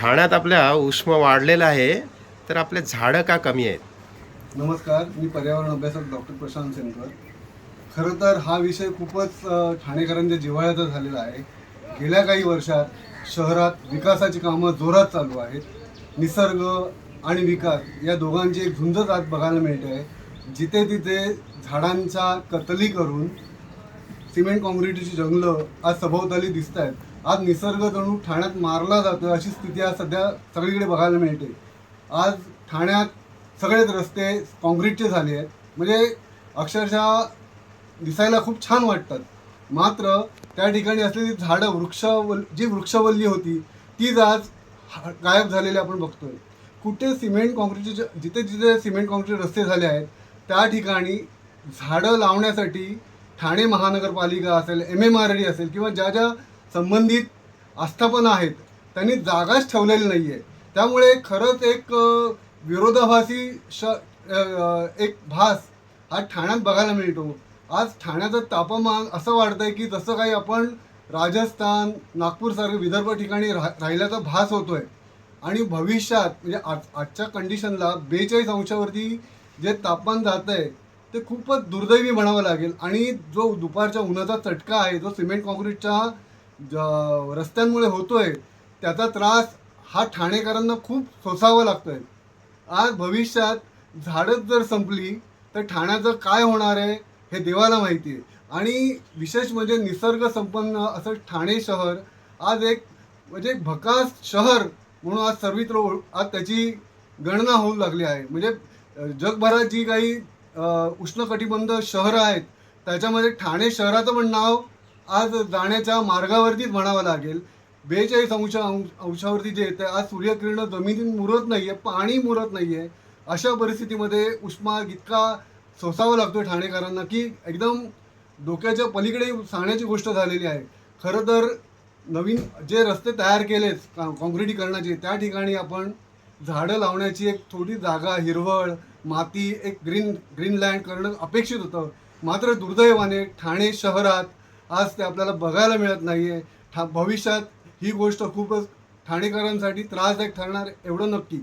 ठाण्यात आपल्या उष्मा वाढलेला आहे, तर आपले झाडं का कमी आहेत? नमस्कार, मी पर्यावरण अभ्यासक डॉक्टर प्रशांत सेनकर. खरं तर हा विषय खूपच ठाणेकरांच्या जिव्हाळ्याचा झालेला आहे. गेल्या काही वर्षात शहरात विकासाची कामं जोरात चालू आहेत. निसर्ग आणि विकास या दोघांची एक झुंजच आज बघायला मिळते आहे. जिथे तिथे झाडांच्या कतली करून सिमेंट काँक्रिटीची जंगलं आज सभोवताली दिसत आहेत. आज निसर्ग जणू ठाण्यात मारला जातो अशी स्थिती आज सध्या सगळीकडे बघायला मिळते. आज ठाण्यात सगळेच रस्ते काँक्रीटचे झाले आहेत, म्हणजे अक्षरशः दिसायला खूप छान वाटतात. मात्र त्या ठिकाणी असलेली झाडं जी वृक्षवल्ली होती तीच आज गायब झालेली आपण बघतोय. कुठे सिमेंट काँक्रीटचे जिथे जिथे सिमेंट काँक्रीट रस्ते झाले आहेत त्या ठिकाणी झाडं लावण्यासाठी ठाणे महानगरपालिका असेल, MMRD असेल किंवा ज्या ज्या संबंधित आस्थापना आहेत त्यांनी जागाच ठेवलेली नाही आहे. त्यामुळे खरंच एक विरोधाभासी एक भास हा ठाण्यात बघायला मिळतो. आज ठाण्याचं तापमान असं वाढतं आहे की जसं काही आपण राजस्थान, नागपूरसारख्या विदर्भ ठिकाणी राहिल्याचा भास होतो आहे. आणि भविष्यात म्हणजे आजच्या कंडिशनला 42 अंशावरती जे तापमान जातं आहे ते खूपच दुर्दैवी म्हणावं लागेल. आणि जो दुपारच्या उन्हाचा चटका आहे, जो सिमेंट काँक्रीटच्या रस्त्यांमुळे होतो आहे, त्याचा त्रास हा ठाणेकरांना खूप सोसावा लागतो आहे. आज भविष्यात झाडच जर संपली तर ठाण्याचं काय होणार आहे हे देवाला माहिती आहे. आणि विशेष म्हणजे निसर्ग संपन्न असं ठाणे शहर आज एक म्हणजे भकास शहर म्हणून आज सर्वत्र आज त्याची गणना होऊ लागली आहे. म्हणजे जगभरात जी काही उष्णकटिबंध शहरं आहेत त्याच्यामध्ये ठाणे शहराचं पण नाव आज जाण्याच्या मार्गावरतीच म्हणावं लागेल. 42 अंशावरती जे येतं आज सूर्यकिरण जमिनीत मुरत नाही आहे, पाणी मुरत नाही आहे. अशा परिस्थितीमध्ये उष्मा इतका सोसावा लागतो ठाणेकरांना की एकदम डोक्याच्या पलीकडे सांगण्याची गोष्ट झालेली आहे. खरं तर नवीन जे रस्ते तयार केलेत काँक्रिटीकरणाचे त्या ठिकाणी आपण झाडं लावण्याची एक थोडी जागा, हिरवळ, माती, एक ग्रीनलँड करणं अपेक्षित होतं. मात्र दुर्दैवाने ठाणे शहरात आज ते आपल्याला बघायला मिळत नाही आहे. भविष्यात ही गोष्ट खूपच ठाणेकरांसाठी त्रासदायक ठरणार एवढं नक्की.